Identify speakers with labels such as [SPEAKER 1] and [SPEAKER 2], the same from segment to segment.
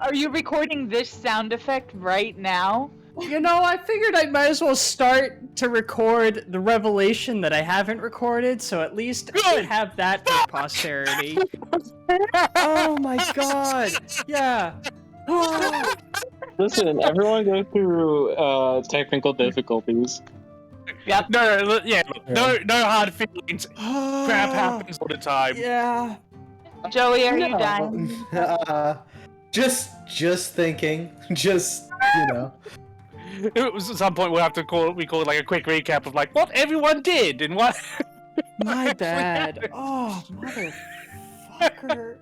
[SPEAKER 1] are you recording this sound effect right now?
[SPEAKER 2] You know, I figured I might as well start to record the revelation that I haven't recorded, so at least I have that for posterity. Oh my god! Yeah.
[SPEAKER 3] Listen, everyone goes through technical difficulties.
[SPEAKER 1] Yep.
[SPEAKER 4] No, hard feelings. Crap happens all the time.
[SPEAKER 2] Yeah.
[SPEAKER 1] Joey, are you dying?
[SPEAKER 5] Just thinking. Just, you know.
[SPEAKER 4] It was at some point we'll have to call it like a quick recap of like what everyone did and what.
[SPEAKER 2] My bad. Oh, motherfucker.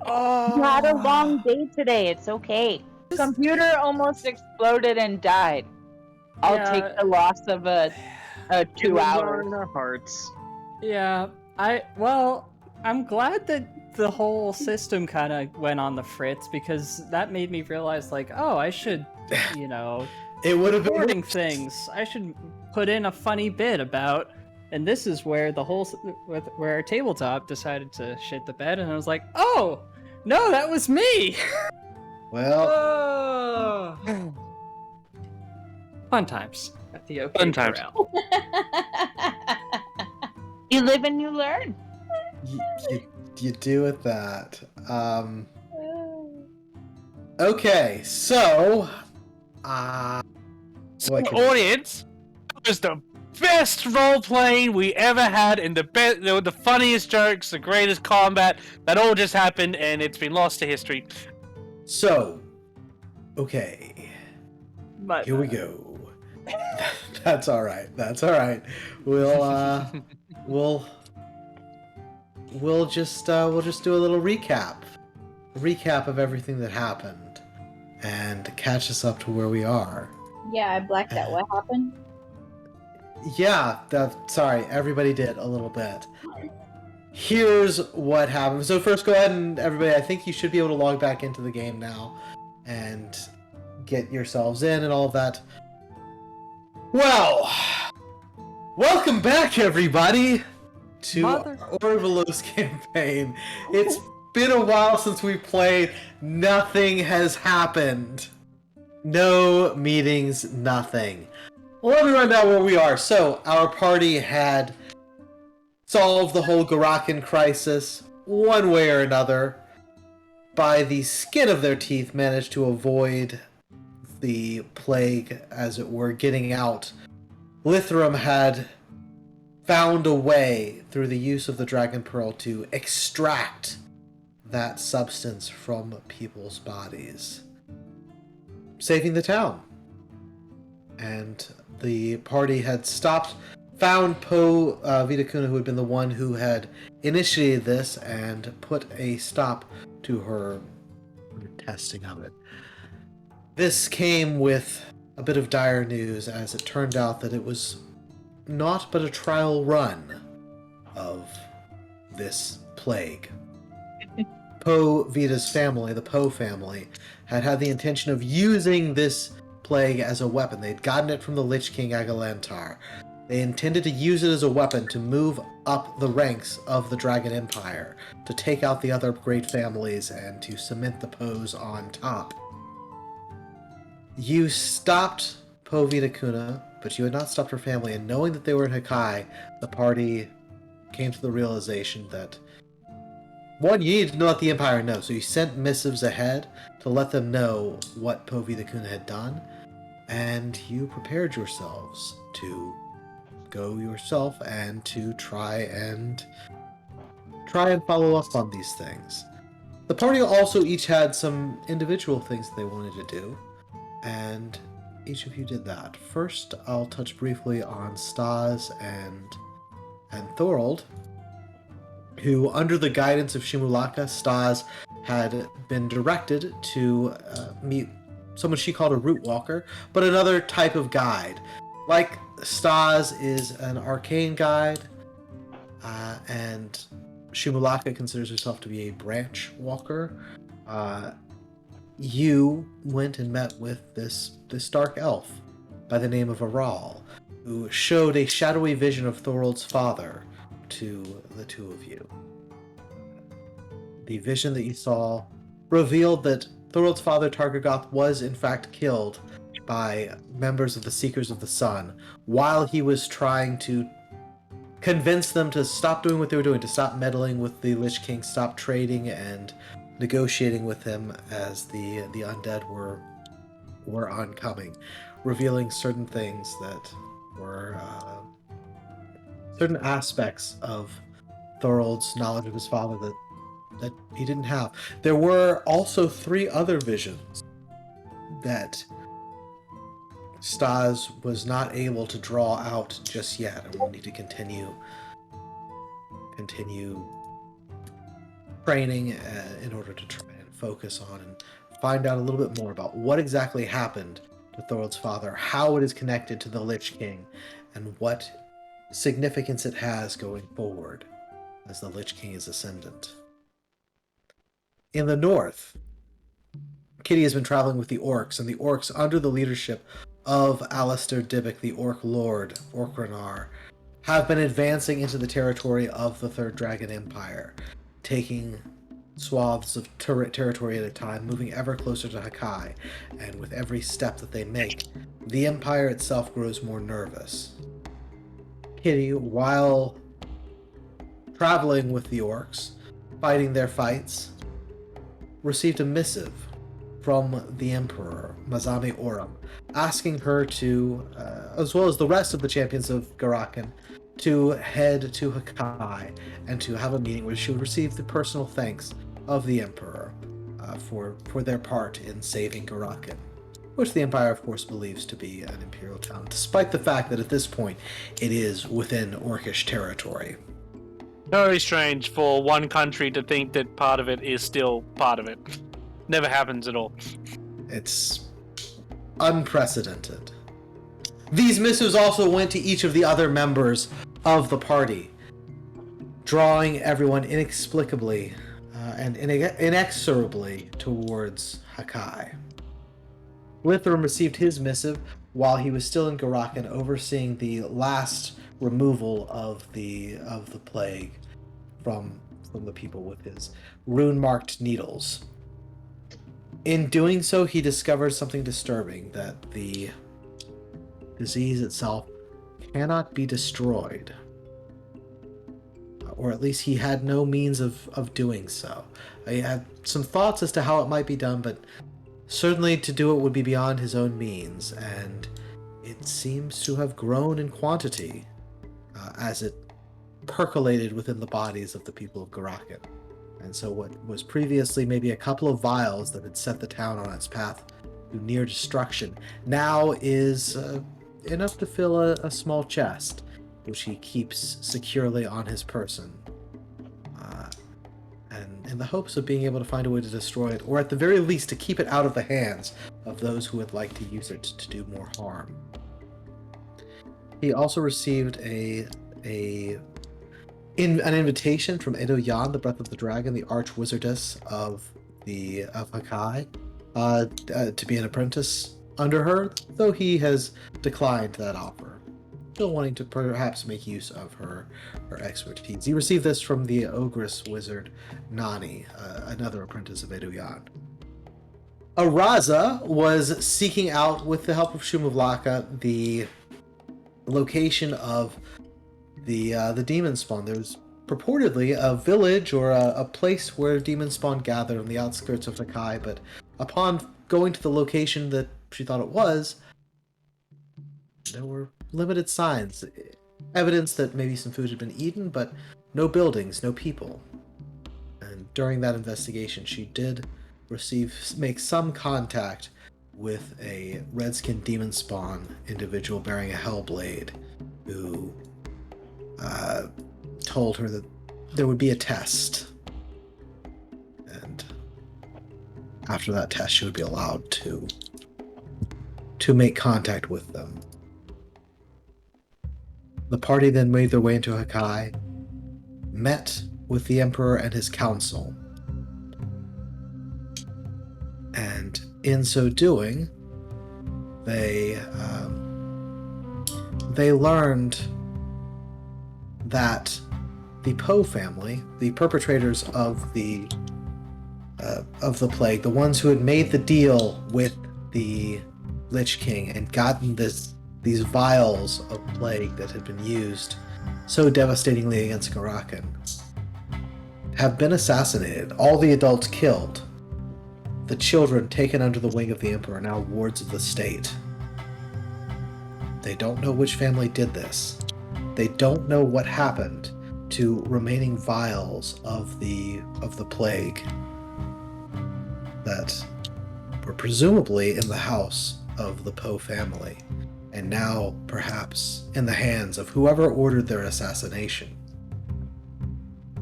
[SPEAKER 2] Oh.
[SPEAKER 1] You had a long day today. It's okay. Computer almost exploded and died. I'll take the loss of a 2 hours.
[SPEAKER 3] In our hearts.
[SPEAKER 2] Yeah. I'm glad that the whole system kind of went on the fritz, because that made me realize, like, oh, I should, you know,
[SPEAKER 5] It would have been
[SPEAKER 2] recording things. I should put in a funny bit about, and this is where the whole, where our tabletop decided to shit the bed, and I was like, oh, no, that was me.
[SPEAKER 5] well.
[SPEAKER 2] Oh. Fun times at the OK
[SPEAKER 4] Fun times.
[SPEAKER 2] Corral.
[SPEAKER 1] You live and you learn.
[SPEAKER 5] You do with that. Okay, so
[SPEAKER 4] Audience, it was the best role playing we ever had, and the funniest jokes, the greatest combat. That all just happened, and it's been lost to history.
[SPEAKER 5] So, okay,
[SPEAKER 2] But,
[SPEAKER 5] here we go. That's all right. That's all right. We'll just do a little recap of everything that happened, and catch us up to where we are.
[SPEAKER 6] Yeah, I blacked out. What happened?
[SPEAKER 5] Yeah, sorry, everybody did a little bit. Here's what happened. So first, go ahead and everybody, I think you should be able to log back into the game now and get yourselves in and all of that. Well, welcome back, everybody, to Orvalos campaign. It's been a while since we played. Nothing has happened. No meetings, nothing. Well, let me run down where we are. So, our party had solved the whole Garakan crisis, one way or another. By the skin of their teeth, managed to avoid the plague, as it were, getting out. Lithram had found a way, through the use of the Dragon Pearl, to extract that substance from people's bodies, saving the town. And the party had found Po Vitakuna, who had been the one who had initiated this, and put a stop to her testing of it. This came with a bit of dire news, as it turned out that it was not but a trial run of this plague. Po Vita's family, the Po family, had the intention of using this plague as a weapon. They'd gotten it from the Lich King Agalantar. They intended to use it as a weapon to move up the ranks of the Dragon Empire, to take out the other great families and to cement the Poes on top. You stopped Po Vitakuna, but you had not stopped her family, and knowing that they were in Hakai, the party came to the realization that, one, you needed to let the Empire know, so you sent missives ahead to let them know what Po Vitakuna had done, and you prepared yourselves to go yourself and to try and follow up on these things. The party also each had some individual things that they wanted to do, and each of you did that. First, I'll touch briefly on Stas and Thorold, who, under the guidance of Shimulaka, Stas had been directed to meet someone she called a root walker, but another type of guide. Like Stas is an arcane guide, and Shimulaka considers herself to be a branch walker. You went and met with this dark elf by the name of Aral, who showed a shadowy vision of Thorold's father to the two of you. The vision that you saw revealed that Thorald's father, Targagoth, was in fact killed by members of the Seekers of the Sun while he was trying to convince them to stop doing what they were doing, to stop meddling with the Lich King, stop trading and negotiating with him as the undead were oncoming, revealing certain things that were certain aspects of Thorald's knowledge of his father that he didn't have. There were also 3 other visions that Stas was not able to draw out just yet, and we'll need to continue training in order to try and focus on and find out a little bit more about what exactly happened to Thorald's father, how it is connected to the Lich King, and what significance it has going forward as the Lich King is ascendant. In the north, Kitty has been traveling with the orcs, and the orcs, under the leadership of Alistair Dybbuk, the Orc Lord, Orkranar, have been advancing into the territory of the Third Dragon Empire, taking swaths of territory at a time, moving ever closer to Hakai, and with every step that they make, the Empire itself grows more nervous. Kitty, while traveling with the orcs, fighting their fights, received a missive from the Emperor, Mazame Oram, asking her to, as well as the rest of the champions of Garakan, to head to Hakai and to have a meeting where she would receive the personal thanks of the Emperor for their part in saving Garakan, which the Empire, of course, believes to be an imperial town, despite the fact that at this point it is within Orcish territory.
[SPEAKER 4] Very strange for one country to think that part of it is still part of it. Never happens at all.
[SPEAKER 5] It's unprecedented. These missives also went to each of the other members of the party, drawing everyone inexplicably and inexorably towards Hakai. Lithram received his missive while he was still in Garakan, overseeing the last removal of the plague from the people with his rune-marked needles. In doing so, he discovered something disturbing, that the disease itself cannot be destroyed. Or at least he had no means of doing so. He had some thoughts as to how it might be done, but certainly to do it would be beyond his own means, and it seems to have grown in quantity as it percolated within the bodies of the people of Garakan. And so what was previously maybe a couple of vials that had set the town on its path to near destruction now is enough to fill a small chest, which he keeps securely on his person. And in the hopes of being able to find a way to destroy it, or at the very least to keep it out of the hands of those who would like to use it to do more harm. He also received an invitation from Edo Yan, the Breath of the Dragon, the Arch-Wizardess of Hakai, to be an apprentice under her, though he has declined that offer, still wanting to perhaps make use of her expertise. He received this from the Ogress Wizard Nani, another apprentice of Edo Yan. Araza was seeking out, with the help of Shumavlaka, the location of the demon spawn. There was purportedly a village or a place where demon spawn gathered on the outskirts of Hakai, but upon going to the location that she thought it was, there were limited signs, evidence that maybe some food had been eaten, but no buildings, no people. And during that investigation, she did make some contact with a redskin demon spawn individual bearing a hellblade, who told her that there would be a test, and after that test she would be allowed to make contact with them. The party then made their way into Hakai, met with the Emperor and his council, and in so doing, they learned that the Poe family, the perpetrators of the plague, the ones who had made the deal with the Lich King and gotten these vials of plague that had been used so devastatingly against Garakan, have been assassinated. All the adults killed. The children taken under the wing of the Emperor, now wards of the state. They don't know which family did this. They don't know what happened to remaining vials of the plague that were presumably in the house of the Poe family, and now perhaps in the hands of whoever ordered their assassination.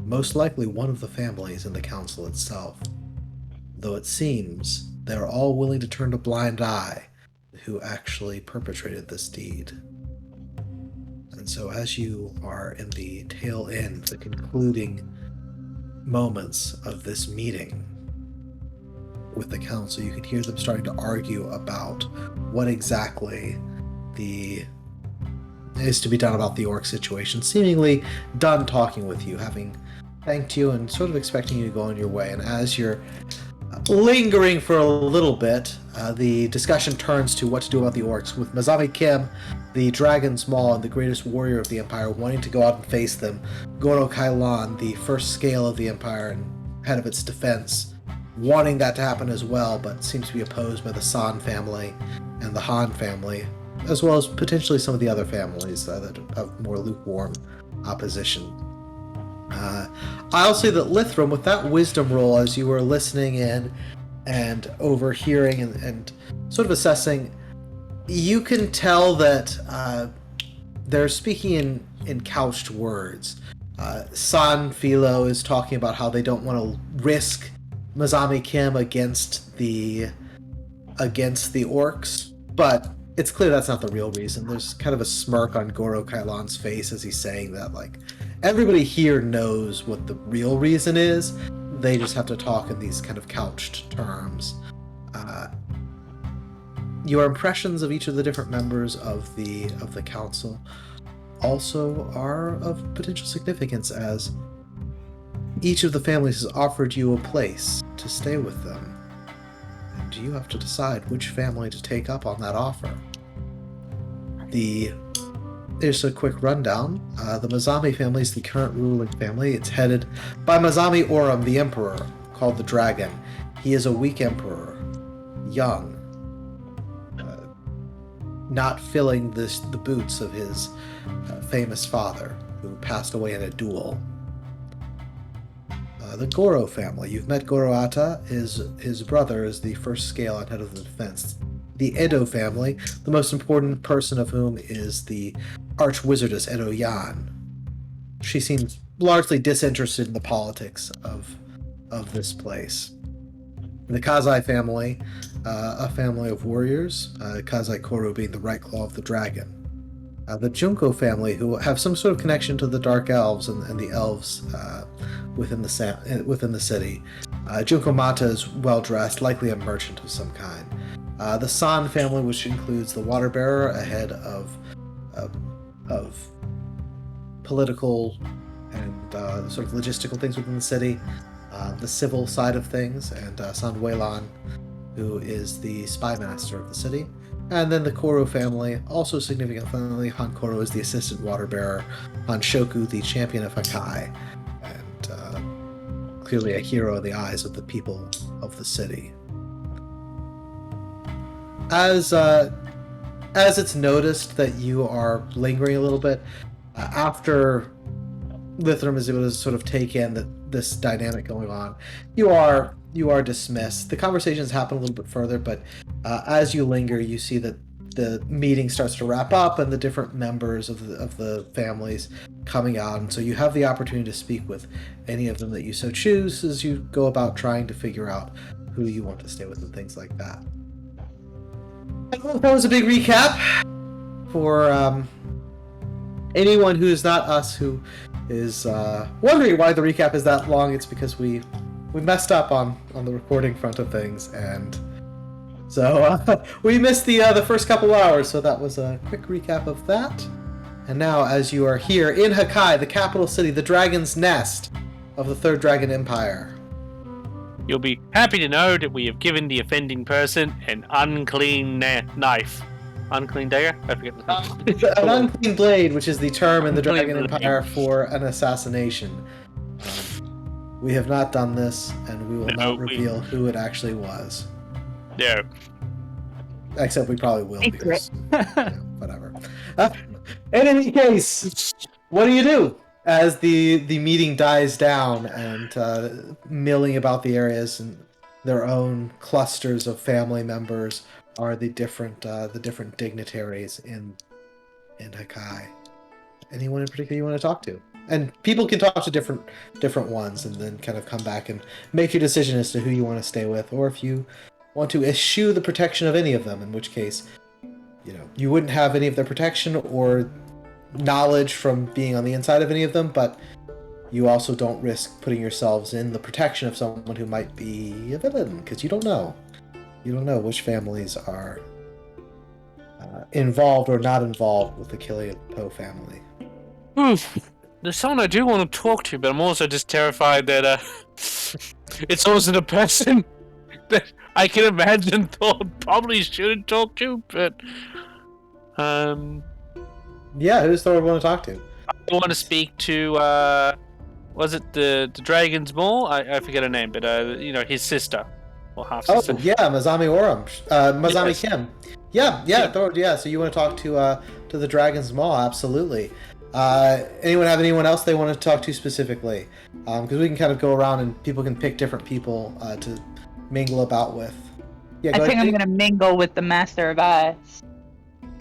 [SPEAKER 5] Most likely one of the families in the council itself, though it seems they are all willing to turn a blind eye who actually perpetrated this deed. And so as you are in the tail end, the concluding moments of this meeting with the council, you can hear them starting to argue about what exactly is to be done about the orc situation, seemingly done talking with you, having thanked you and sort of expecting you to go on your way. And as you're lingering for a little bit, the discussion turns to what to do about the orcs, with Mazami Kim, the Dragon's Maw and the greatest warrior of the Empire, wanting to go out and face them. Goro Kailan, the first scale of the Empire and head of its defense, wanting that to happen as well, but seems to be opposed by the San family and the Han family, as well as potentially some of the other families that have more lukewarm opposition. I'll say that Lithram, with that wisdom roll, as you were listening in and overhearing and sort of assessing, you can tell that they're speaking in couched words. San Philo is talking about how they don't want to risk Mazami Kim against the orcs, but it's clear that's not the real reason. There's kind of a smirk on Goro Kailan's face as he's saying that, like, everybody here knows what the real reason is. They just have to talk in these kind of couched terms. Your impressions of each of the different members of the council also are of potential significance, as each of the families has offered you a place to stay with them, and you have to decide which family to take up on that offer. Here's a quick rundown. The Mazami family is the current ruling family. It's headed by Mazami Oram, the Emperor, called the Dragon. He is a weak emperor, young, not filling the boots of his famous father, who passed away in a duel. The Goro family. You've met Goro Ata. His brother is the first scale on head of the defense. The Edo family, the most important person of whom is the Archwizardess Edo Yan. She seems largely disinterested in the politics of this place. The Kazai family, a family of warriors, Kazai Koro being the right claw of the dragon. The Junko family, who have some sort of connection to the Dark Elves and the elves within the city. Junko Mata is well-dressed, likely a merchant of some kind. The San family, which includes the Water Bearer, a head of political and sort of logistical things within the city. The civil side of things, and San Weilan, who is the spy master of the city. And then the Koro family, also significant family. Han Koro is the assistant water bearer, Han Shoku the champion of Hakai, and clearly a hero in the eyes of the people of the city. As it's noticed that you are lingering a little bit, after Lithram is able to sort of take in this dynamic going on, you are dismissed. The conversations happen a little bit further, but as you linger, you see that the meeting starts to wrap up and the different members of the families coming out, and so you have the opportunity to speak with any of them that you so choose as you go about trying to figure out who you want to stay with and things like that. That was a big recap for anyone who is not us who is wondering why the recap is that long. It's because we messed up on the recording front of things, and so we missed the first couple hours, so that was a quick recap of that. And now, as you are here in Hakai, the capital city, the Dragon's Nest of the Third Dragon Empire,
[SPEAKER 4] You'll be happy to know that we have given the offending person an unclean knife. Unclean dagger? I forget the name.
[SPEAKER 5] An unclean blade, which is the term in the
[SPEAKER 4] Unclean
[SPEAKER 5] Dragon
[SPEAKER 4] blade.
[SPEAKER 5] Empire for an assassination. We have not done this, and we will not reveal who it actually was.
[SPEAKER 4] No.
[SPEAKER 5] Except we probably will,
[SPEAKER 1] Secret.
[SPEAKER 5] because whatever. In any case, what do? As the meeting dies down and milling about the areas and their own clusters of family members are the different dignitaries in Hakai. Anyone in particular you want to talk to? And people can talk to different ones and then kind of come back and make your decision as to who you want to stay with, or if you want to eschew the protection of any of them, in which case, you wouldn't have any of their protection or knowledge from being on the inside of any of them, but you also don't risk putting yourselves in the protection of someone who might be a villain, because you don't know. You don't know which families are involved or not involved with the killing of the Poe family.
[SPEAKER 4] There's someone I do want to talk to, but I'm also just terrified that it's also the person that I can imagine Thor probably shouldn't talk to, but
[SPEAKER 5] yeah, who's Thor want to talk to?
[SPEAKER 4] I want to speak to was it the Dragon's Maw? I forget her name, but his sister or half sister.
[SPEAKER 5] Oh yeah, Mazami Oram, Mazami
[SPEAKER 4] Yes.
[SPEAKER 5] Kim. Yeah, Thor. Yeah, so you want to talk to the Dragon's Maw? Absolutely. Anyone have anyone else they want to talk to specifically? Because we can kind of go around and people can pick different people to mingle about with. Yeah,
[SPEAKER 1] I think I'm gonna mingle with the Master of Ice.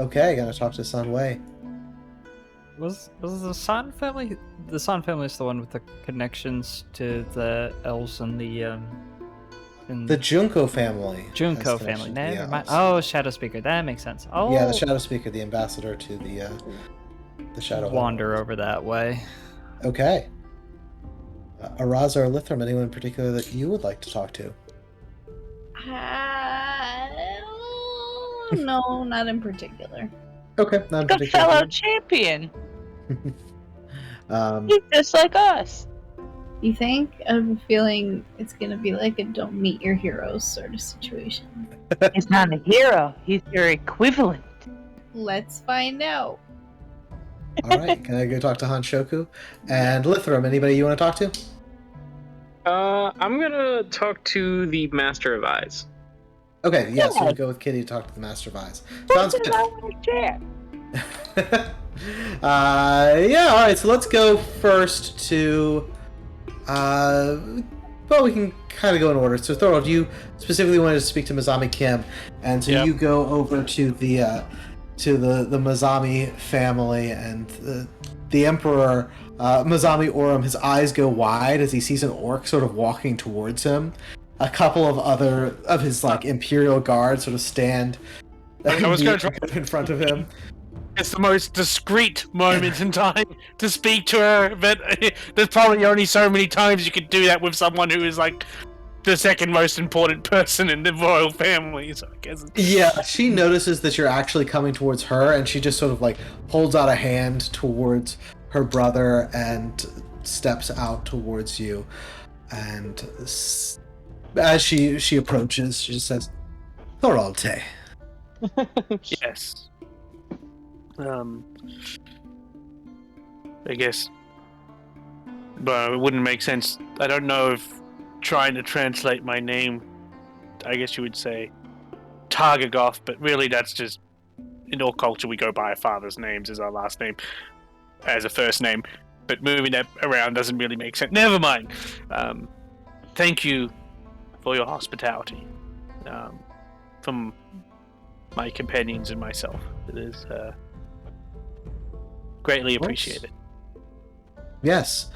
[SPEAKER 5] Okay, gonna talk to Sun Wei.
[SPEAKER 2] Was the San family? The San family is the one with the connections to the elves and the
[SPEAKER 5] The Junko family.
[SPEAKER 2] Junko
[SPEAKER 5] has
[SPEAKER 2] family.
[SPEAKER 5] connection to the
[SPEAKER 2] Never mind.
[SPEAKER 5] elves.
[SPEAKER 2] Oh, Shadow Speaker. That makes sense. Oh,
[SPEAKER 5] Yeah, the Shadow Speaker, the ambassador to the Shadow.
[SPEAKER 2] wander over that way.
[SPEAKER 5] Okay. Araza or Lithram, anyone in particular that you would like to talk to?
[SPEAKER 6] No, not in particular.
[SPEAKER 5] Okay, not in
[SPEAKER 1] Like a
[SPEAKER 5] particular.
[SPEAKER 1] fellow champion.
[SPEAKER 5] Um,
[SPEAKER 1] He's just like us.
[SPEAKER 6] You think? I have a feeling it's gonna be like a don't meet your heroes sort of situation.
[SPEAKER 1] He's not a hero. He's your equivalent.
[SPEAKER 6] Let's find out.
[SPEAKER 5] all right, can I go talk to Hanshoku? And Lithram, anybody you want to talk to?
[SPEAKER 3] I'm gonna talk to the Master of Eyes.
[SPEAKER 5] Okay, yeah, so
[SPEAKER 1] Yeah.
[SPEAKER 5] we'll go with Kitty to talk to the Master of Eyes. Sounds
[SPEAKER 1] That's
[SPEAKER 5] good.
[SPEAKER 1] what I want to share.
[SPEAKER 5] Yeah, alright, so let's go first to well, we can kind of go in order. So Thorold, you specifically wanted to speak to Mazami Kim, and so
[SPEAKER 4] Yep.
[SPEAKER 5] you go over to the Mazami family, and the Emperor Mazami Oram, his eyes go wide as he sees an orc sort of walking towards him. A couple of other of his Imperial guards sort of stand
[SPEAKER 4] I was gonna try-
[SPEAKER 5] in front of him.
[SPEAKER 4] It's the most discreet moment in time to speak to her, but there's probably only so many times you could do that with someone who is the second most important person in the royal family. So I guess
[SPEAKER 5] Yeah, she notices that you're actually coming towards her, and she just sort of holds out a hand towards her brother and steps out towards you. And as she approaches, she just says, "Thorolte."
[SPEAKER 4] yes. I guess, but it wouldn't make sense. I don't know if trying to translate my name, I guess you would say Targagoth, but really that's just, in all culture we go by our father's names as our last name, as a first name, but moving that around doesn't really make sense. Never mind. Thank you for your hospitality from my companions and myself. It is greatly appreciated.
[SPEAKER 5] Yes.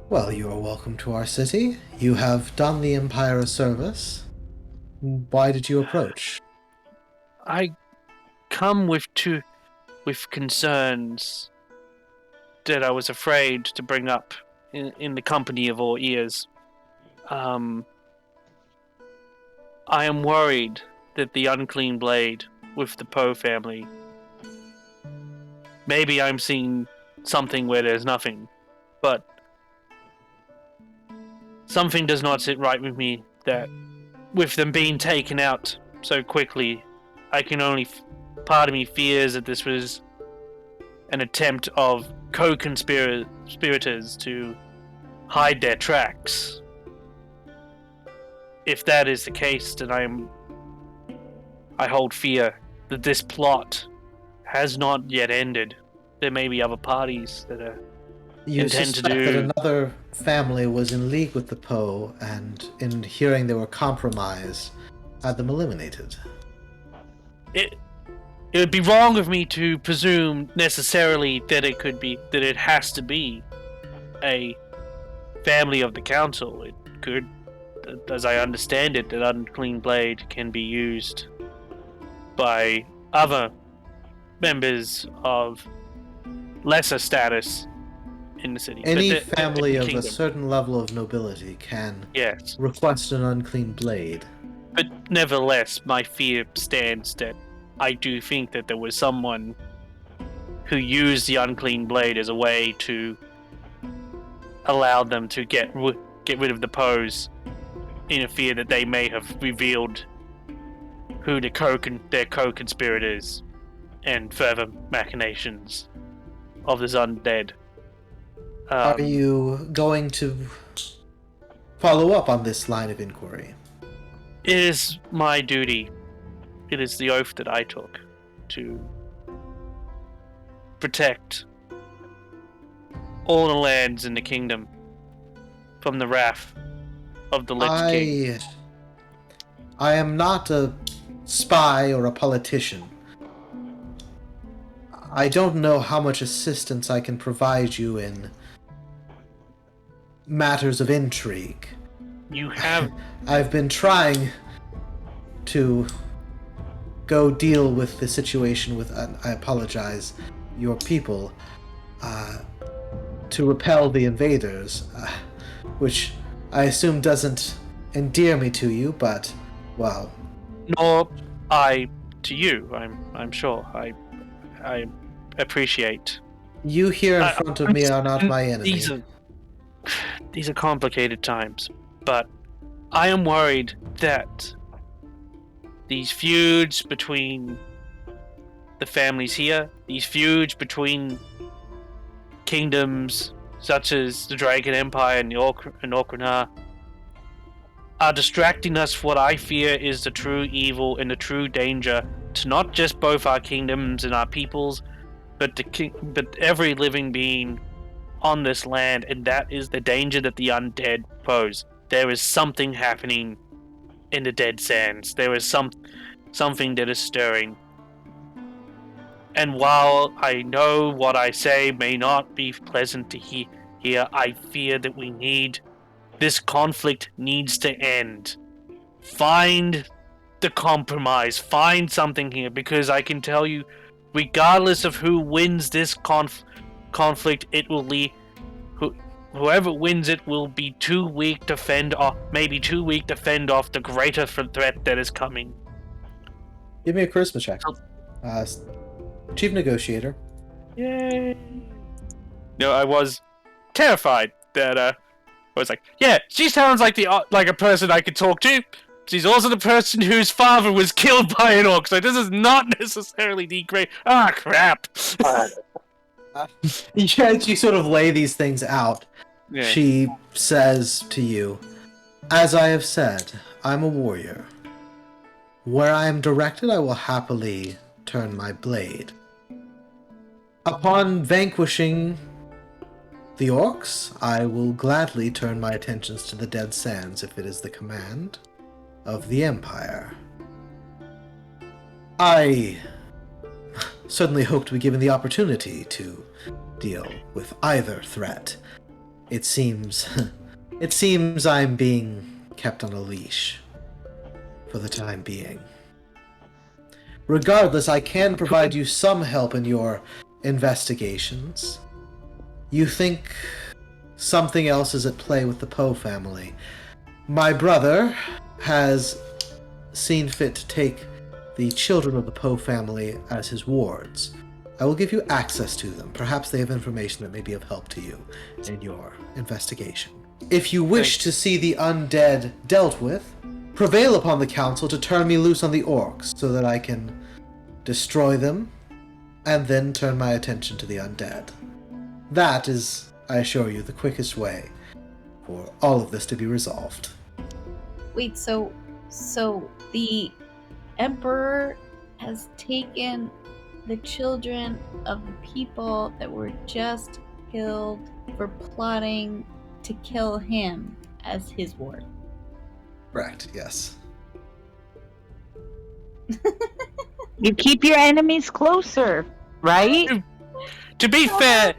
[SPEAKER 5] Well, you are welcome to our city. You have done the Empire a service. Why did you approach?
[SPEAKER 4] I come with concerns that I was afraid to bring up in the company of all ears. I am worried that the unclean blade with the Poe family. Maybe I'm seeing something where there's nothing, but something does not sit right with me that with them being taken out so quickly, I can only... part of me fears that this was an attempt of co-conspirators to hide their tracks. If that is the case, then I hold fear that this plot has not yet ended. There may be other parties that are
[SPEAKER 5] You
[SPEAKER 4] intend to
[SPEAKER 5] suspect
[SPEAKER 4] do...
[SPEAKER 5] that another family was in league with the Poe, and in hearing they were compromised, had them eliminated.
[SPEAKER 4] It would be wrong of me to presume necessarily that it has to be a family of the council. It could, as I understand it, that unclean blade can be used by other members of lesser status in the city.
[SPEAKER 5] Any family of a certain level of nobility can
[SPEAKER 4] yes,
[SPEAKER 5] request an unclean blade.
[SPEAKER 4] but nevertheless, my fear stands that I do think that there was someone who used the unclean blade as a way to allow them to get rid of the Poes in a fear that they may have revealed who their co-conspirators and further machinations of this undead.
[SPEAKER 5] Are you going to follow up on this line of inquiry?
[SPEAKER 4] It is my duty. It is the oath that I took to protect all the lands in the kingdom from the wrath of the Lich King.
[SPEAKER 5] I am not a spy or a politician. I don't know how much assistance I can provide you in matters of intrigue.
[SPEAKER 4] You have...
[SPEAKER 5] I've been trying to go deal with the situation with, I apologize, your people, to repel the invaders, which I assume doesn't endear me to you, but, well...
[SPEAKER 4] Nor I to you, I'm sure. I appreciate.
[SPEAKER 5] You here in front of me are not my enemy.
[SPEAKER 4] These are complicated times, but I am worried that these feuds between the families here, these feuds between kingdoms such as the Dragon Empire and the Orkana, are distracting us from what I fear is the true evil and the true danger to not just both our kingdoms and our peoples, but every living being on this land, and that is the danger that the undead pose. There is something happening in the Dead Sands. There is something that is stirring. And while I know what I say may not be pleasant to hear, I fear that this conflict needs to end. Find the compromise. Find something here, because I can tell you, regardless of who wins this conflict, it will lead... Whoever wins it will be too weak to fend off the greater threat that is coming.
[SPEAKER 5] Give me a charisma check. Chief Negotiator.
[SPEAKER 4] Yay! No, I was terrified that I was like, yeah, she sounds like a person I could talk to. She's also the person whose father was killed by an orc, so this is not necessarily the great... Ah, crap!
[SPEAKER 5] As you sort of lay these things out,
[SPEAKER 4] Yeah.
[SPEAKER 5] she says to you, "As I have said, I'm a warrior. Where I am directed, I will happily turn my blade. Upon vanquishing the orcs, I will gladly turn my attentions to the Dead Sands if it is the command of the Empire. I certainly hope to be given the opportunity to deal with either threat. It seems I'm being kept on a leash for the time being. Regardless, I can provide you some help in your investigations. You think something else is at play with the Poe family. My brother has seen fit to take the children of the Poe family as his wards. I will give you access to them. Perhaps they have information that may be of help to you in your investigation." If you wish to see the undead dealt with, prevail upon the council to turn me loose on the orcs so that I can destroy them and then turn my attention to the undead. That is, I assure you, the quickest way for all of this to be resolved.
[SPEAKER 6] Wait, so the Emperor has taken the children of the people that were just killed for plotting to kill him as his ward.
[SPEAKER 5] Correct, yes.
[SPEAKER 1] You keep your enemies closer, right?
[SPEAKER 4] To be fair,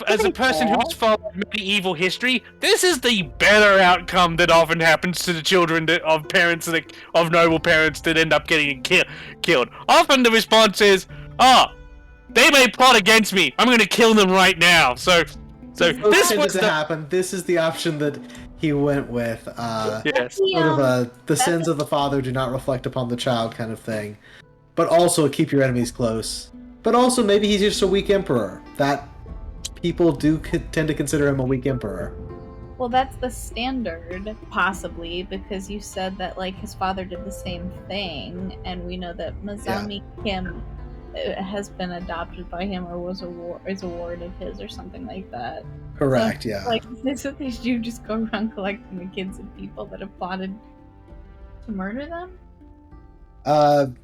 [SPEAKER 4] as a person who's followed medieval history, this is the better outcome that often happens to the children of parents of noble parents that end up getting killed. Often the response is, they may plot against me. I'm going to kill them right now. So this was
[SPEAKER 5] to happen. This is the option that he went with.
[SPEAKER 4] Yes.
[SPEAKER 5] Sort of the sins of the father do not reflect upon the child kind of thing. But also keep your enemies close. But also maybe he's just a weak emperor. That people do tend to consider him a weak emperor.
[SPEAKER 6] Well, that's the standard, possibly, because you said that like his father did the same thing, and we know that Mazami Kim has been adopted by him or is a ward of his or something like that.
[SPEAKER 5] Correct,
[SPEAKER 6] so,
[SPEAKER 5] yeah.
[SPEAKER 6] Like, is what they do, just go around collecting the kids of people that have plotted to murder them?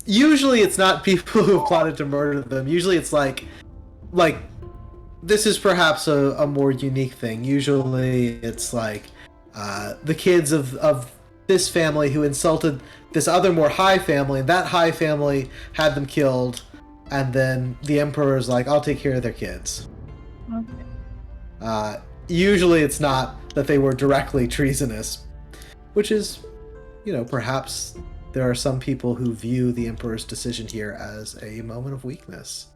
[SPEAKER 5] Usually it's not people who have plotted to murder them. Usually it's like this is perhaps a more unique thing. Usually it's like the kids of this family who insulted this other more high family, and that high family had them killed, and then the emperor's like, I'll take care of their kids.
[SPEAKER 6] Okay.
[SPEAKER 5] Usually it's not that they were directly treasonous, which is, perhaps there are some people who view the emperor's decision here as a moment of weakness.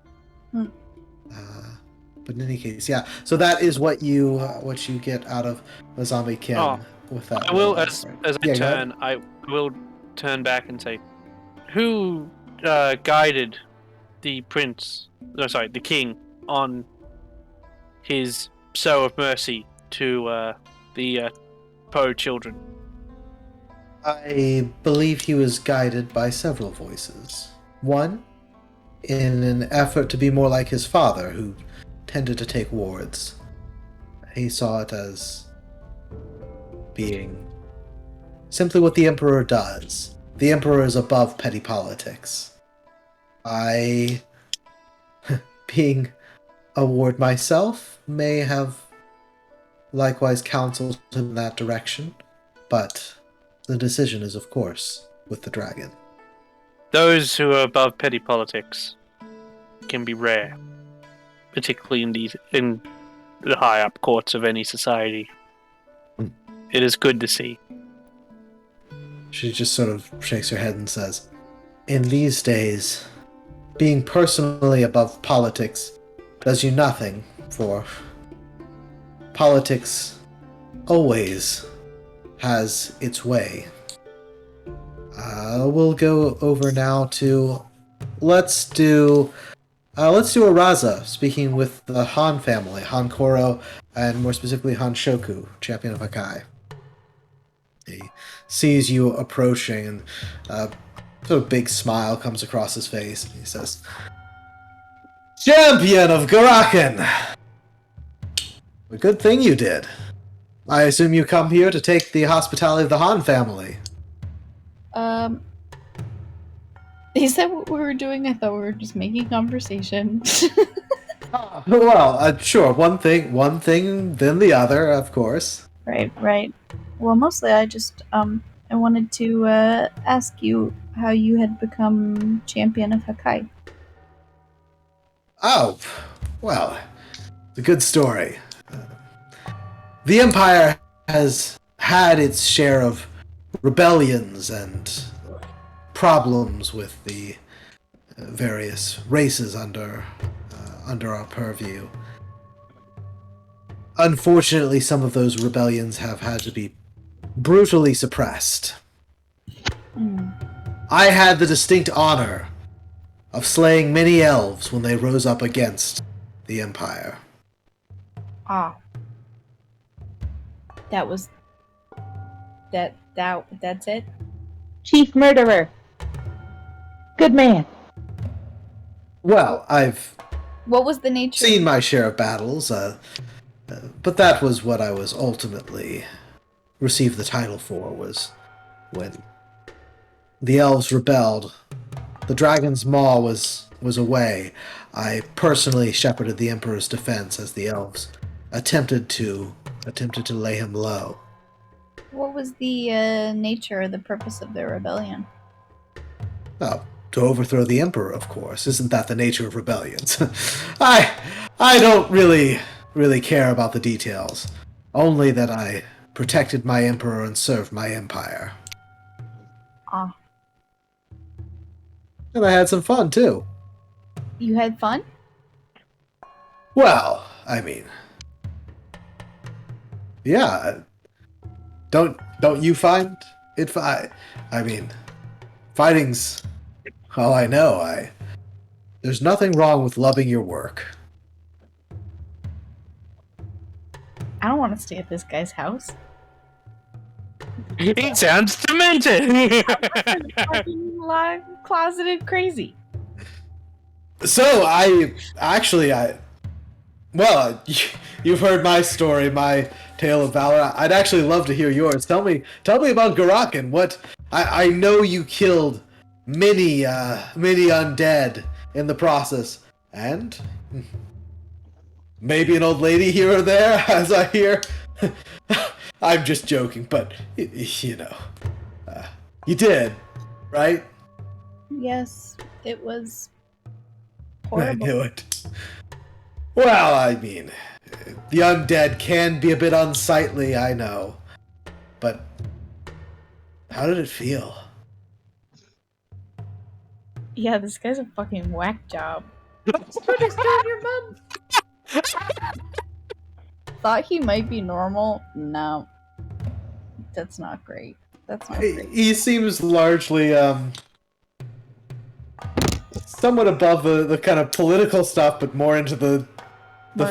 [SPEAKER 5] But in any case, yeah. So that is what you get out of Mazami Kim with that.
[SPEAKER 4] I will, as I will turn back and say, who guided the the king, on his sow of mercy to the Po children?
[SPEAKER 5] I believe he was guided by several voices. One, in an effort to be more like his father, who tended to take wards. He saw it as being simply what the Emperor does. The Emperor is above petty politics. I, being a ward myself, may have likewise counseled him in that direction, but the decision is, of course, with the dragon.
[SPEAKER 4] Those who are above petty politics can be rare, particularly in the high up courts of any society. It is good to see.
[SPEAKER 5] She just sort of shakes her head and says, in these days, being personally above politics does you nothing, for politics always has its way. We'll go over now to let's do Araza, speaking with the Han family, Han Koro, and more specifically Han Shoku, champion of Hakai. He sees you approaching, and sort of big smile comes across his face, and he says, "Champion of Garakan! A good thing you did. I assume you come here to take the hospitality of the Han family."
[SPEAKER 6] Is that what we were doing? I thought we were just making conversation.
[SPEAKER 5] Well, sure. One thing, then the other, of course.
[SPEAKER 6] Right. Well, mostly I just, I wanted to, ask you how you had become champion of Hakai.
[SPEAKER 5] Oh, well, it's a good story. The Empire has had its share of rebellions and problems with the various races under our purview. Unfortunately, some of those rebellions have had to be brutally suppressed. I had the distinct honor of slaying many elves when they rose up against the Empire.
[SPEAKER 6] That was that's it?
[SPEAKER 1] Chief murderer. Good man.
[SPEAKER 5] Well, I've
[SPEAKER 6] What was the nature?
[SPEAKER 5] seen my share of battles, but that was what I was ultimately received the title for, was when the elves rebelled. The dragon's maw was away. I personally shepherded the Emperor's defense as the elves attempted to lay him low.
[SPEAKER 6] What was the nature or the purpose of the rebellion?
[SPEAKER 5] Oh, to overthrow the Emperor, of course. Isn't that the nature of rebellions? I don't really care about the details. Only that I protected my Emperor and served my empire.
[SPEAKER 6] Ah.
[SPEAKER 5] And I had some fun, too.
[SPEAKER 6] You had fun?
[SPEAKER 5] Well, I mean... Yeah. Don't you find it I mean, fighting's all I know. There's nothing wrong with loving your work.
[SPEAKER 6] I don't want to stay at this guy's house.
[SPEAKER 4] He sounds demented.
[SPEAKER 6] Fucking closeted crazy.
[SPEAKER 5] So well, you've heard my story, my tale of valor. I'd actually love to hear yours. Tell me about Garakan. What I know you killed many undead in the process, and maybe an old lady here or there, as I hear. I'm just joking, but you know, you did, right?
[SPEAKER 6] Yes, it was
[SPEAKER 5] I
[SPEAKER 6] horrible.
[SPEAKER 5] knew it. Well, I mean, the undead can be a bit unsightly, I know. But how did it feel?
[SPEAKER 6] Yeah, this guy's a fucking whack job.
[SPEAKER 2] your mom.
[SPEAKER 6] Thought he might be normal? No. That's not great. That's not great.
[SPEAKER 5] He seems largely, somewhat above the kind of political stuff, but more into the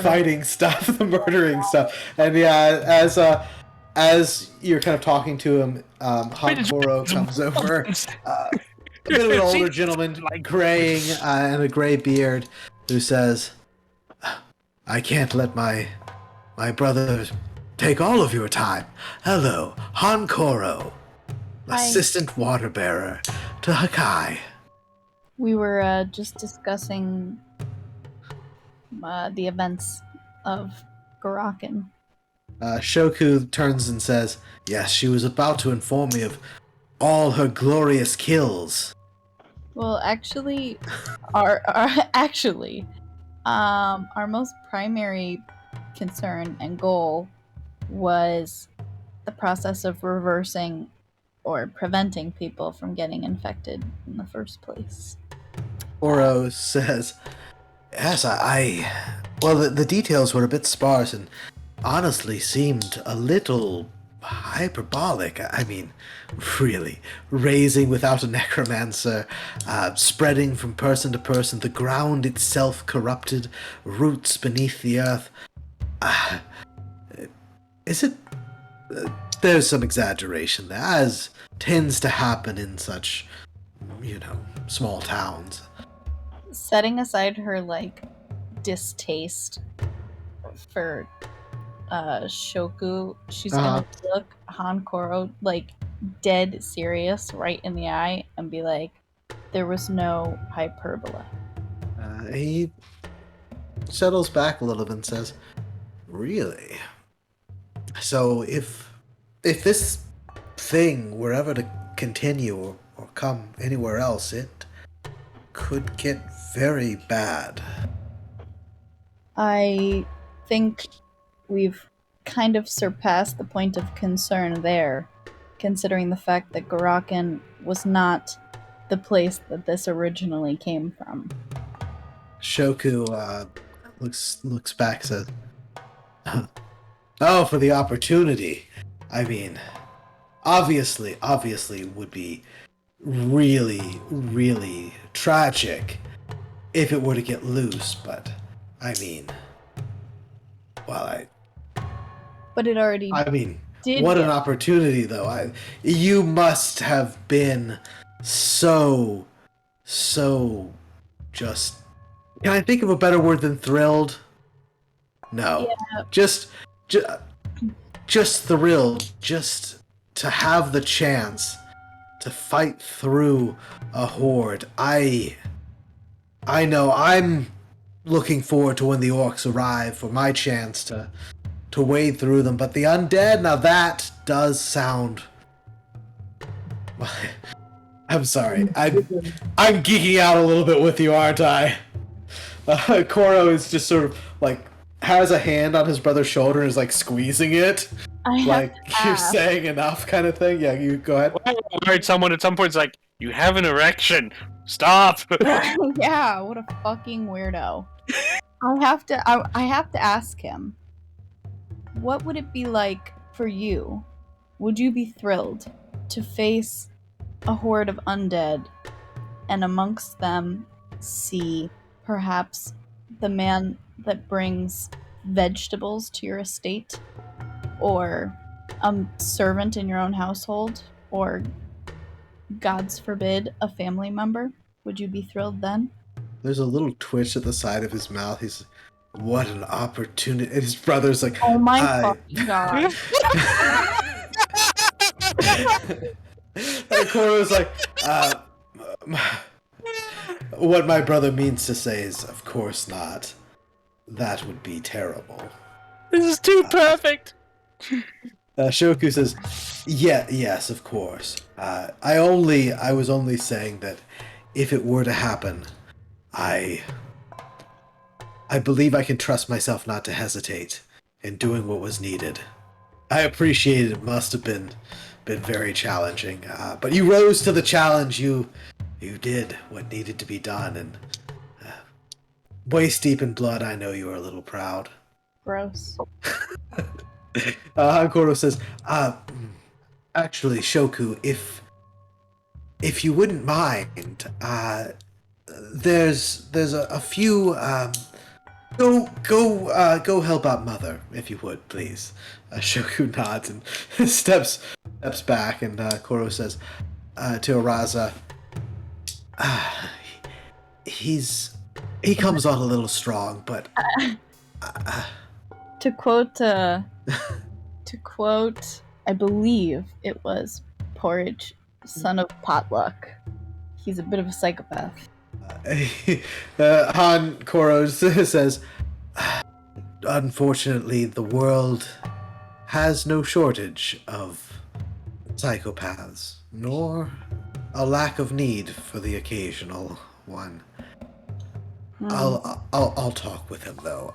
[SPEAKER 5] fighting stuff, the murdering stuff. And yeah, as you're kind of talking to him, Hankoro comes over. A bit of an older gentleman, graying and a gray beard, who says, "I can't let my brother take all of your time. Hello, Hankoro, assistant water bearer to Hakai."
[SPEAKER 6] We were just discussing the events of Garakan.
[SPEAKER 5] Shoku turns and says, "Yes, she was about to inform me of all her glorious kills."
[SPEAKER 6] Well, actually, our most primary concern and goal was the process of reversing or preventing people from getting infected in the first place.
[SPEAKER 5] Oro says, "Yes, well, the details were a bit sparse and honestly seemed a little hyperbolic. I mean, really, raising without a necromancer, spreading from person to person, the ground itself corrupted, roots beneath the earth. Is it... there's some exaggeration there, as tends to happen in such, small towns."
[SPEAKER 6] Setting aside her, distaste for Shoku, she's gonna look Hankoro, dead serious right in the eye and be like, "There was no hyperbola."
[SPEAKER 5] He settles back a little bit and says, "Really? So if this thing were ever to continue or come anywhere else, it could get very bad."
[SPEAKER 6] I think we've kind of surpassed the point of concern there, considering the fact that Garakan was not the place that this originally came from.
[SPEAKER 5] Shoku looks back, says, "Oh, for the opportunity. I mean, obviously would be really, really tragic if it were to get loose, but I mean, well,
[SPEAKER 6] But it already...
[SPEAKER 5] What an opportunity, though. You must have been so just... Can I think of a better word than thrilled? No.
[SPEAKER 6] Yeah.
[SPEAKER 5] Just thrilled. Just to have the chance to fight through a horde. I know I'm looking forward to when the orcs arrive for my chance to wade through them, but the undead, now that does sound... I'm sorry. I'm geeking out a little bit with you, aren't I? Koro is just sort of like has a hand on his brother's shoulder and is like squeezing it. Like you're saying enough kind of thing. Yeah, you go ahead.
[SPEAKER 4] I heard someone at some point is like, "You have an erection. Stop."
[SPEAKER 6] Yeah, what a fucking weirdo. I have to ask him. What would it be like for you? Would you be thrilled to face a horde of undead and amongst them see perhaps the man that brings vegetables to your estate, or a servant in your own household, or God's forbid, a family member? Would you be thrilled then?
[SPEAKER 5] There's a little twitch at the side of his mouth. He's, what an opportunity. And his brother's like,
[SPEAKER 6] oh my fucking god.
[SPEAKER 5] And Koro's like, what my brother means to say is, of course not. That would be terrible.
[SPEAKER 4] This is too perfect.
[SPEAKER 5] Shoku says, yes, of course. I was only saying that if it were to happen, I believe I can trust myself not to hesitate in doing what was needed. I appreciate it must have been very challenging, but you rose to the challenge. You did what needed to be done, and waist deep in blood, I know you were a little proud.
[SPEAKER 6] Gross.
[SPEAKER 5] Koro says, actually, Shoku, if you wouldn't mind, there's a few, go help out Mother, if you would, please. Shoku nods and steps back, and Koro says to Araza, he comes on a little strong, but
[SPEAKER 6] to quote, I believe it was Porridge, son of Potluck. He's a bit of a psychopath.
[SPEAKER 5] Han Koro says, unfortunately, the world has no shortage of psychopaths, nor a lack of need for the occasional one. I'll talk with him, though.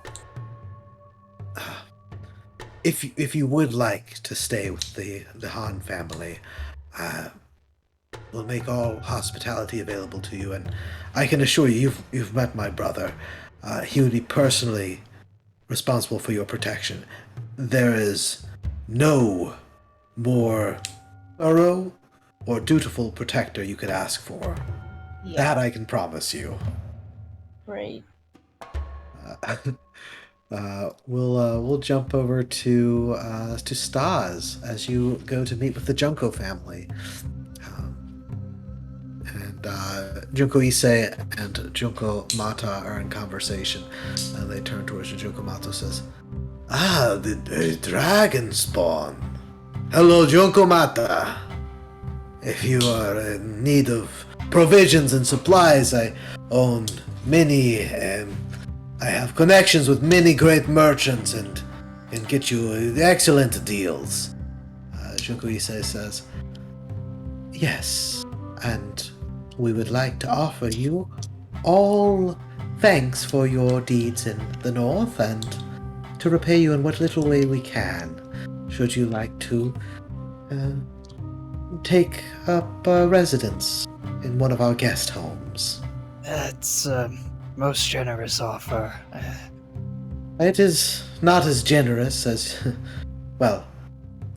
[SPEAKER 5] If you would like to stay with the Han family, we'll make all hospitality available to you, and I can assure you, you've met my brother. He would be personally responsible for your protection. There is no more thorough or dutiful protector you could ask for. Yeah. That I can promise you.
[SPEAKER 6] Great.
[SPEAKER 5] We'll jump over to Stas as you go to meet with the Junko family. Junko Issei and Junko Mata are in conversation, and they turn towards you. Junko Mata says, the dragon spawn. Hello, Junko Mata. If you are in need of provisions and supplies, I own many, I have connections with many great merchants and can get you excellent deals. Junko Issei says, yes, and we would like to offer you all thanks for your deeds in the north, and to repay you in what little way we can, should you like to take up residence in one of our guest homes.
[SPEAKER 7] That's a most generous offer.
[SPEAKER 5] It is not as generous as, well,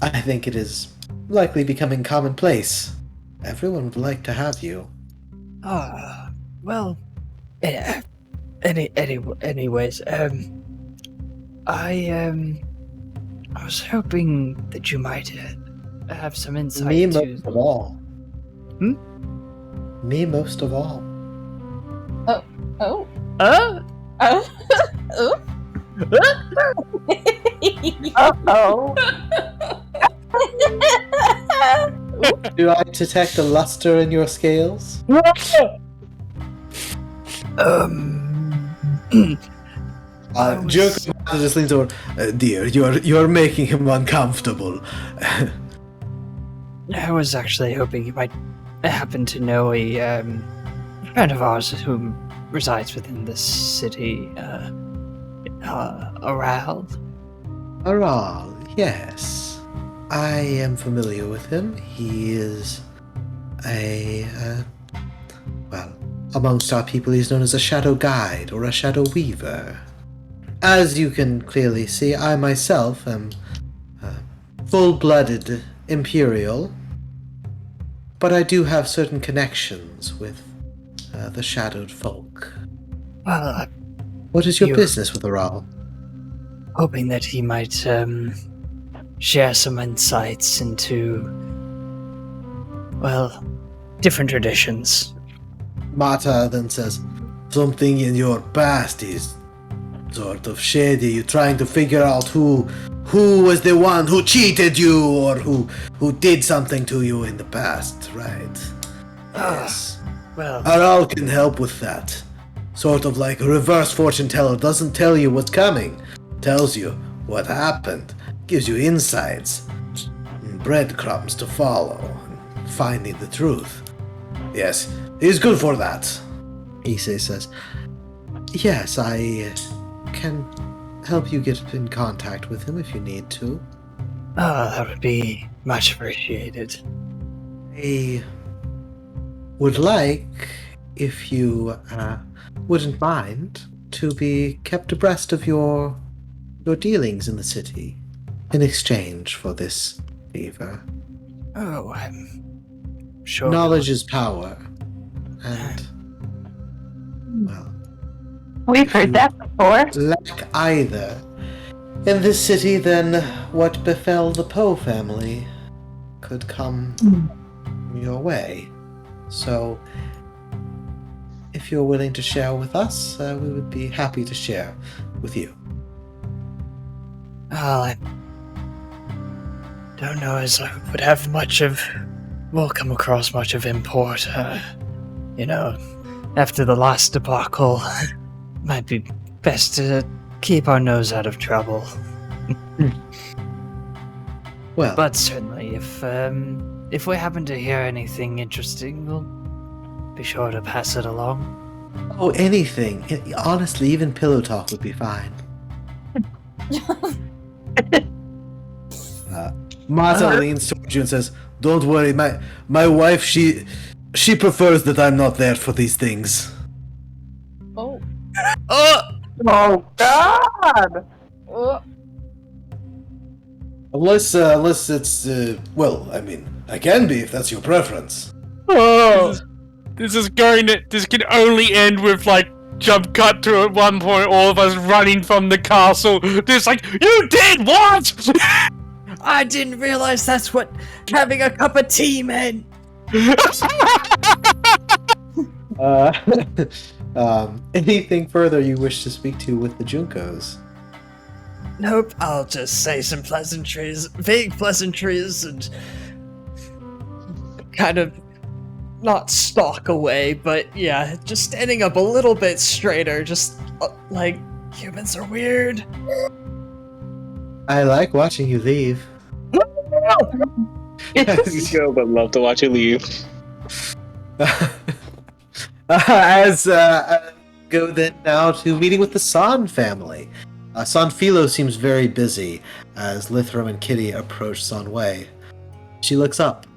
[SPEAKER 5] I think it is likely becoming commonplace. Everyone would like to have you.
[SPEAKER 7] Well, anyways, I I was hoping that you might have some insight
[SPEAKER 5] Me
[SPEAKER 7] to...
[SPEAKER 5] most of all.
[SPEAKER 7] Hmm?
[SPEAKER 5] Me most of all.
[SPEAKER 6] Oh.
[SPEAKER 2] Oh.
[SPEAKER 6] Oh.
[SPEAKER 1] Uh-oh.
[SPEAKER 5] Do I detect a luster in your scales? Joker just leans over. Dear, you're making him uncomfortable.
[SPEAKER 7] I was actually hoping you might happen to know a friend of ours who resides within this city, Corral.
[SPEAKER 5] Corral, yes. I am familiar with him. He is well, amongst our people he's known as a shadow guide or a shadow weaver. As you can clearly see, I myself am full-blooded Imperial, but I do have certain connections with the shadowed folk.
[SPEAKER 7] Well,
[SPEAKER 5] What is your business with Corral?
[SPEAKER 7] hoping that he might share some insights into, well, different traditions.
[SPEAKER 5] Mata then says, something in your past is sort of shady. You're trying to figure out who was the one who cheated you or who did something to you in the past, right? Yes.
[SPEAKER 7] Well,
[SPEAKER 5] Corral can help with that. Sort of like a reverse fortune teller. Doesn't tell you what's coming. Tells you what happened. Gives you insights. Breadcrumbs to follow. Finding the truth. Yes, he's good for that. Issei says, yes, I can help you get in contact with him if you need to.
[SPEAKER 7] that would be much appreciated.
[SPEAKER 5] I would like, if you wouldn't mind, to be kept abreast of your dealings in the city in exchange for this favor.
[SPEAKER 7] Oh, I'm sure.
[SPEAKER 5] Knowledge is power, and, well,
[SPEAKER 1] We've heard that before.
[SPEAKER 5] lack either in this city, then what befell the Poe family could come your way. So, if you're willing to share with us, we would be happy to share with you.
[SPEAKER 7] Well, I don't know as I would have will come across much of import. After the last debacle, might be best to keep our nose out of trouble.
[SPEAKER 5] Well,
[SPEAKER 7] But certainly, if we happen to hear anything interesting, we'll be sure to pass it along.
[SPEAKER 5] oh, anything. Honestly, even pillow talk would be fine. Mata leans towards you and says, "Don't worry, my wife, she prefers that I'm not there for these things."
[SPEAKER 6] Oh.
[SPEAKER 2] Oh!
[SPEAKER 1] Oh, God!
[SPEAKER 6] Oh.
[SPEAKER 5] Unless it's well, I mean, I can be if that's your preference.
[SPEAKER 4] Oh, this can only end with like jump cut to at one point all of us running from the castle. Just like, you did what?
[SPEAKER 2] I didn't realize that's what having a cup of tea meant.
[SPEAKER 5] Anything further you wish to speak to with the Junkos?
[SPEAKER 2] Nope, I'll just say some vague pleasantries, and kind of not stalk away, but yeah, just standing up a little bit straighter, just like, humans are weird.
[SPEAKER 5] I like watching you leave.
[SPEAKER 3] Go, but love to watch you leave.
[SPEAKER 5] As go then now to meeting with the San family. San Philo seems very busy as Lithram and Kitty approach San Wei. She looks up.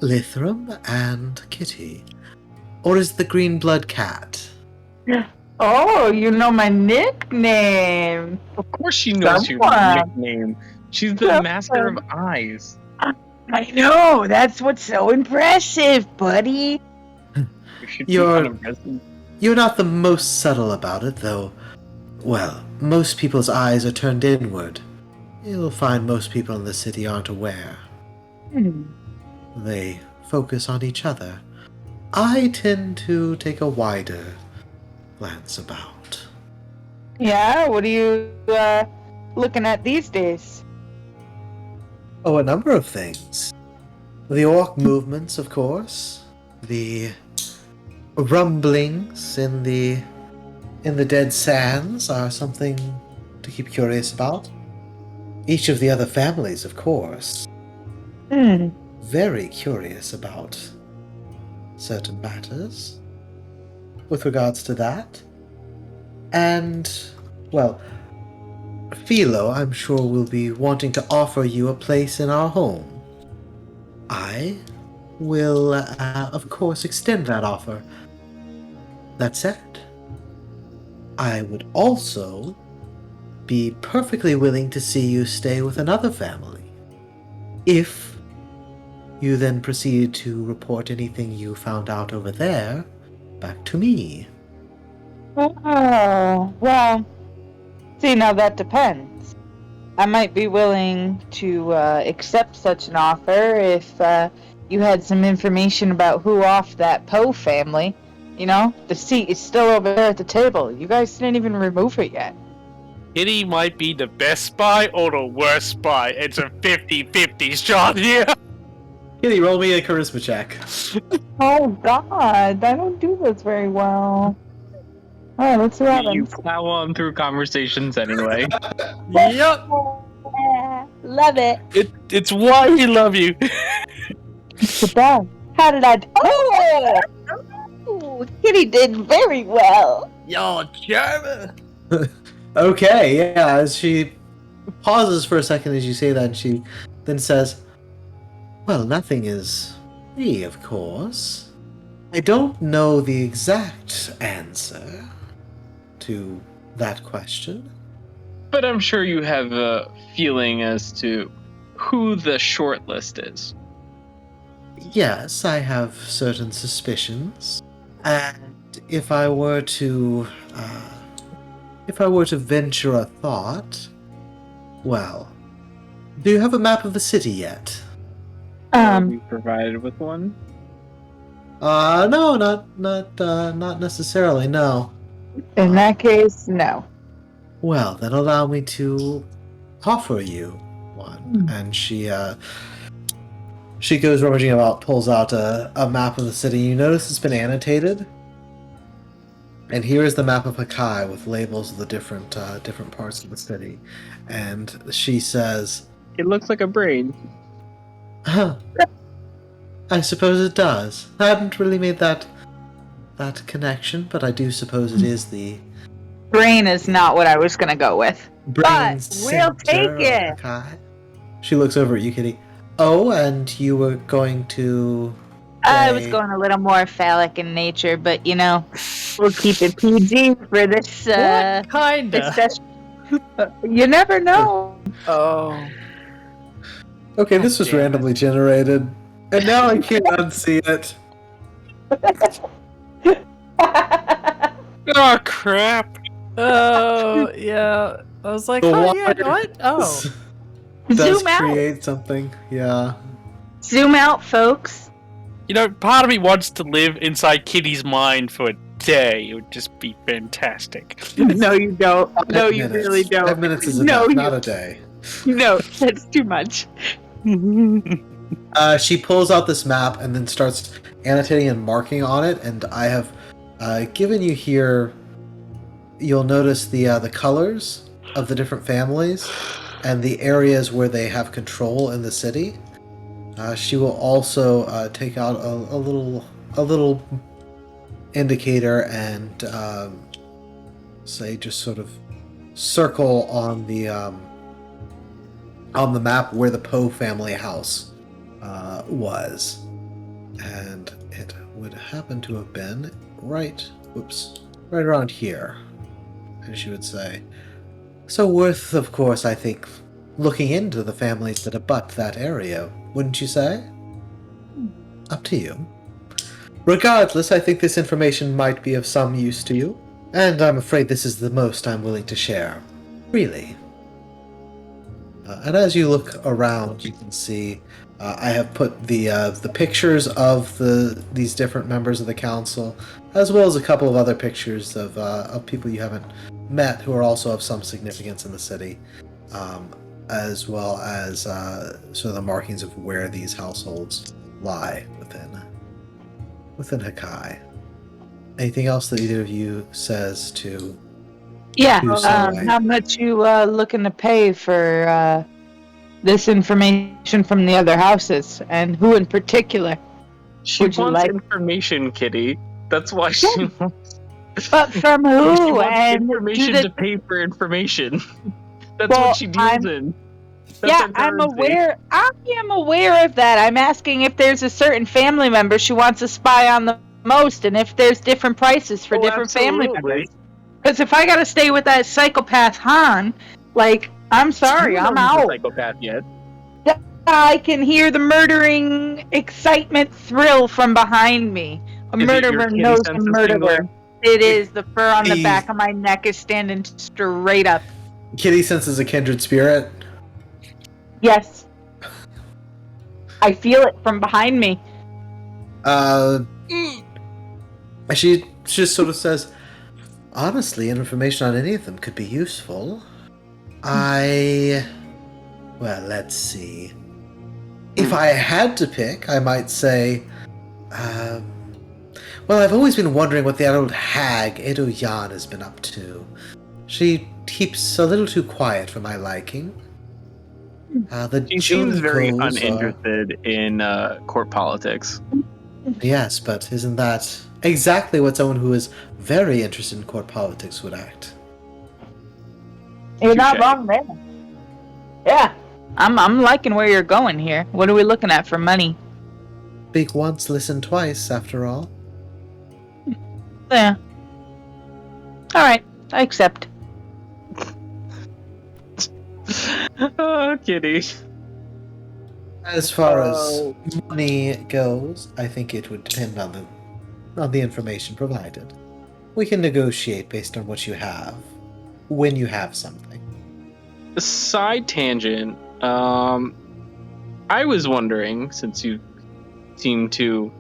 [SPEAKER 5] Lithram and Kitty. Or is the green blood cat?
[SPEAKER 1] Oh, you know my nickname.
[SPEAKER 3] Of course she knows your nickname. She's the Master of Eyes.
[SPEAKER 1] I know, that's what's so impressive, buddy.
[SPEAKER 5] You're not the most subtle about it, though. Well, most people's eyes are turned inward. you'll find most people in the city aren't aware. They focus on each other. I tend to take a wider glance about.
[SPEAKER 1] Yeah, what are you looking at these days?
[SPEAKER 5] Oh, a number of things. The orc movements, of course. The rumblings in the dead sands are something to keep curious about. Each of the other families, of course. Very curious about certain matters with regards to that. And, well, Philo, I'm sure, will be wanting to offer you a place in our home. I will, of course, extend that offer. That said, I would also be perfectly willing to see you stay with another family. If you then proceed to report anything you found out over there back to me.
[SPEAKER 1] Oh, well, see, now that depends. I might be willing to accept such an offer if you had some information about who off that Poe family. You know, the seat is still over there at the table. You guys didn't even remove it yet.
[SPEAKER 4] Kitty might be the best spy or the worst spy. It's a 50-50 shot here.
[SPEAKER 5] Kitty, roll me a charisma check.
[SPEAKER 1] Oh, God, I don't do this very well. Alright, let's see what happens.
[SPEAKER 3] You plow on through conversations anyway.
[SPEAKER 2] Yep.
[SPEAKER 1] Love it.
[SPEAKER 4] It's why we love you.
[SPEAKER 1] Sit down. How did I do? Oh, Kitty did very well.
[SPEAKER 2] Yo, German.
[SPEAKER 5] Okay, yeah, as she pauses for a second as you say that, and she then says, well, nothing is free, of course. I don't know the exact answer to that question.
[SPEAKER 3] But I'm sure you have a feeling as to who the shortlist is.
[SPEAKER 5] Yes, I have certain suspicions. And if I were to venture a thought, well, do you have a map of the city yet?
[SPEAKER 3] We provided with one.
[SPEAKER 5] No, not necessarily, no.
[SPEAKER 1] In that case, no.
[SPEAKER 5] Well, then allow me to offer you one. And she goes rummaging about, pulls out a map of the city. You notice it's been annotated. And here is the map of Hakai with labels of the different parts of the city. And she says,
[SPEAKER 3] It looks like a brain.
[SPEAKER 5] huh, I suppose it does. I hadn't really made that connection, but I do suppose it is the
[SPEAKER 1] Brain is not what I was gonna go with.
[SPEAKER 5] brain
[SPEAKER 1] But we'll take
[SPEAKER 5] center of
[SPEAKER 1] it.
[SPEAKER 5] Hakai. She looks over at you, Kitty. Oh, and you were going to...
[SPEAKER 1] I was
[SPEAKER 5] say-
[SPEAKER 1] going a little more phallic in nature, but you know, we'll keep it PG for this
[SPEAKER 2] What kinda?
[SPEAKER 1] session. You never know.
[SPEAKER 2] Oh.
[SPEAKER 5] Okay, this was
[SPEAKER 2] damn it.
[SPEAKER 5] randomly generated. And now I can't unsee it.
[SPEAKER 4] Oh crap!
[SPEAKER 2] Oh, yeah. I was like,
[SPEAKER 5] The
[SPEAKER 2] oh,
[SPEAKER 5] water
[SPEAKER 2] yeah, what? Oh.
[SPEAKER 5] does
[SPEAKER 1] Zoom out.
[SPEAKER 5] create something. Yeah.
[SPEAKER 1] Zoom out, folks.
[SPEAKER 4] You know, part of me wants to live inside Kitty's mind for a day. It would just be fantastic.
[SPEAKER 1] No, you don't. No,
[SPEAKER 5] 5
[SPEAKER 1] you
[SPEAKER 5] minutes.
[SPEAKER 1] really don't.
[SPEAKER 5] 5 minutes is
[SPEAKER 1] No,
[SPEAKER 5] enough,
[SPEAKER 1] you-
[SPEAKER 5] not a day.
[SPEAKER 1] No, that's too much.
[SPEAKER 5] She pulls out this map and then starts annotating and marking on it, and I have given you here. You'll notice the colors of the different families and the areas where they have control in the city. She will also take out a little indicator and say just sort of circle on the map where the Poe family house was, and it would happen to have been right around here. And she would say, so worth, of course, I think, looking into the families that abut that area, wouldn't you say? Up to you. Regardless, I think this information might be of some use to you, and I'm afraid this is the most I'm willing to share. Really. And as you look around, you can see I have put the pictures of these different members of the council, as well as a couple of other pictures of people you haven't met who are also of some significance in the city, as well as sort of the markings of where these households lie within Hakai. Anything else that either of you says to?
[SPEAKER 1] Yeah.
[SPEAKER 5] Tuesday.
[SPEAKER 1] How much you looking to pay for this information from the other houses, and who in particular?
[SPEAKER 3] She
[SPEAKER 1] Would you
[SPEAKER 3] wants
[SPEAKER 1] like-
[SPEAKER 3] information, Kitty. That's why she wants.
[SPEAKER 1] But from
[SPEAKER 3] She
[SPEAKER 1] who?
[SPEAKER 3] wants
[SPEAKER 1] And
[SPEAKER 3] information
[SPEAKER 1] do
[SPEAKER 3] to pay for information. That's
[SPEAKER 1] Well,
[SPEAKER 3] what she deals in. That's
[SPEAKER 1] yeah,
[SPEAKER 3] her
[SPEAKER 1] I'm
[SPEAKER 3] currency.
[SPEAKER 1] aware. I am aware of that. I'm asking if there's a certain family member she wants to spy on the most, and if there's different prices for
[SPEAKER 3] Oh,
[SPEAKER 1] different family
[SPEAKER 3] absolutely.
[SPEAKER 1] members. Because if I gotta stay with that psychopath Han, like, I'm sorry,
[SPEAKER 3] You
[SPEAKER 1] I'm
[SPEAKER 3] don't know he's a
[SPEAKER 1] out.
[SPEAKER 3] psychopath yet.
[SPEAKER 1] I can hear the murdering excitement thrill from behind me. A
[SPEAKER 3] Is it your
[SPEAKER 1] murderer
[SPEAKER 3] kitty
[SPEAKER 1] knows a
[SPEAKER 3] senses
[SPEAKER 1] murderer.
[SPEAKER 3] tingling?
[SPEAKER 1] It is. The fur on the
[SPEAKER 5] He's-
[SPEAKER 1] back of my neck is standing straight up.
[SPEAKER 5] Kitty senses a kindred spirit.
[SPEAKER 1] Yes. I feel it from behind me.
[SPEAKER 5] She just sort of says, honestly, information on any of them could be useful. Well, let's see. If I had to pick, I might say, well, I've always been wondering what the old hag Edo Yan has been up to. She keeps a little too quiet for my liking.
[SPEAKER 3] She seems very
[SPEAKER 5] Junkos are-
[SPEAKER 3] uninterested in court politics.
[SPEAKER 5] Yes, but isn't that exactly what someone who is very interested in court politics would act?
[SPEAKER 1] You're not
[SPEAKER 3] Touche.
[SPEAKER 1] wrong there. Yeah. I'm liking where you're going here. What are we looking at for money?
[SPEAKER 5] Speak once, listen twice, after all.
[SPEAKER 1] Yeah. Alright, I accept.
[SPEAKER 3] Oh, Kitty.
[SPEAKER 5] As far as money goes, I think it would depend on the information provided. We can negotiate based on what you have, when you have something.
[SPEAKER 3] A side tangent. I was wondering, since you seem to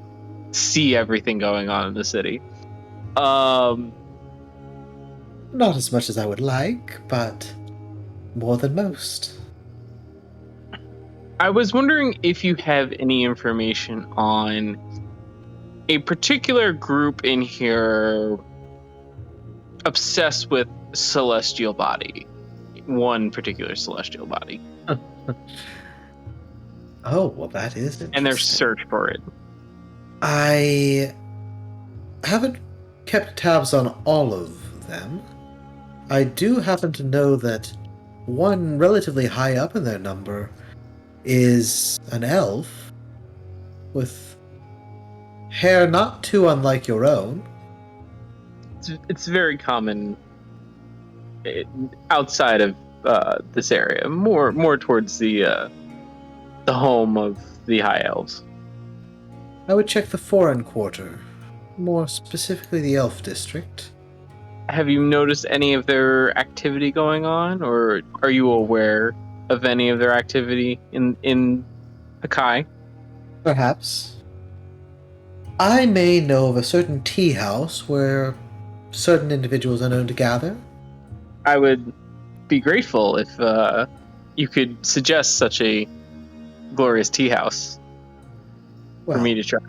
[SPEAKER 3] see everything going on in the city,
[SPEAKER 5] Not as much as I would like, but more than most.
[SPEAKER 3] I was wondering if you have any information on a particular group in here obsessed with celestial body. One particular celestial body.
[SPEAKER 5] Oh, well, that is interesting.
[SPEAKER 3] And their search for it.
[SPEAKER 5] I haven't kept tabs on all of them. I do happen to know that one relatively high up in their number is an elf with hair not too unlike your own.
[SPEAKER 3] It's very common outside of this area, more towards the home of the High Elves.
[SPEAKER 5] I would check the foreign quarter, more specifically the elf district.
[SPEAKER 3] Have you noticed any of their activity going on, or are you aware of any of their activity in Hakai?
[SPEAKER 5] Perhaps. I may know of a certain teahouse where certain individuals are known to gather.
[SPEAKER 3] I would be grateful if you could suggest such a glorious tea house
[SPEAKER 5] Well,
[SPEAKER 3] for me to try.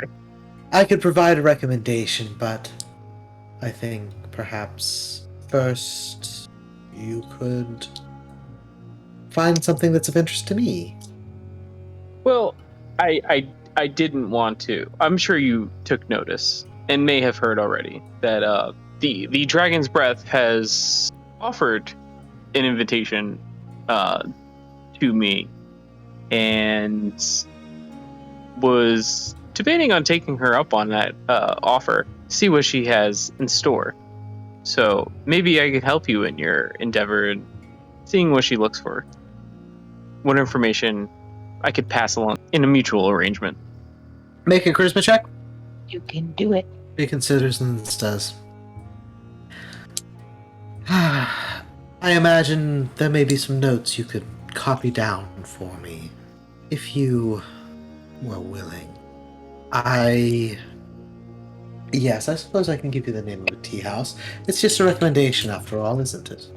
[SPEAKER 5] I could provide a recommendation, but I think perhaps first you could find something that's of interest to me.
[SPEAKER 3] Well, I didn't want to. I'm sure you took notice and may have heard already that the Dragon's Breath has offered an invitation to me and was debating on taking her up on that offer, see what she has in store. So maybe I could help you in your endeavor in seeing what she looks for. What information I could pass along in a mutual arrangement.
[SPEAKER 5] Make a charisma check.
[SPEAKER 1] You can do it.
[SPEAKER 5] He considers and does. I imagine there may be some notes you could copy down for me, if you were willing. Yes, I suppose I can give you the name of a tea house. It's just a recommendation after all, isn't it?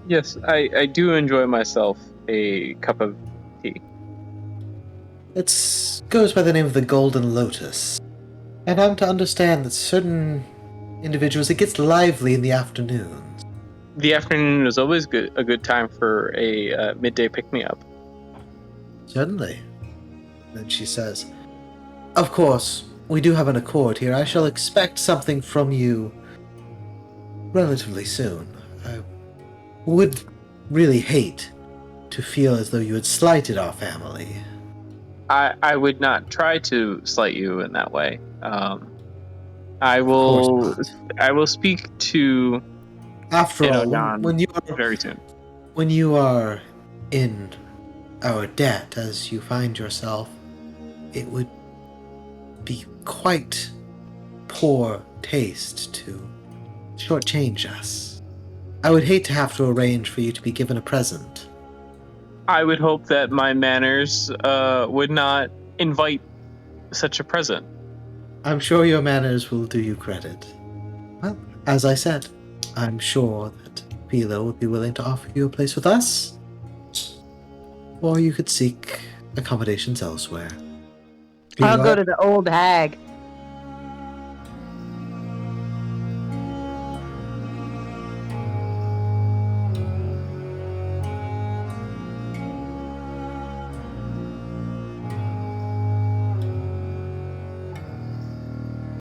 [SPEAKER 3] Yes, I do enjoy myself a cup of tea.
[SPEAKER 5] It goes by the name of the Golden Lotus. And I'm to understand that certain individuals, it gets lively in the afternoons.
[SPEAKER 3] The afternoon is always a good time for a midday pick-me-up.
[SPEAKER 5] Certainly. Then she says, of course, we do have an accord here. I shall expect something from you relatively soon. I would really hate to feel as though you had slighted our family.
[SPEAKER 3] I would not try to slight you in that way. I will speak to
[SPEAKER 5] After all,
[SPEAKER 3] Inodan
[SPEAKER 5] when you are
[SPEAKER 3] very soon.
[SPEAKER 5] When you are in our debt as you find yourself, it would be quite poor taste to shortchange us. I would hate to have to arrange for you to be given a present.
[SPEAKER 3] I would hope that my manners would not invite such a present.
[SPEAKER 5] I'm sure your manners will do you credit. Well, as I said, I'm sure that Philo would be willing to offer you a place with us. Or you could seek accommodations elsewhere.
[SPEAKER 1] I'll go to the old hag.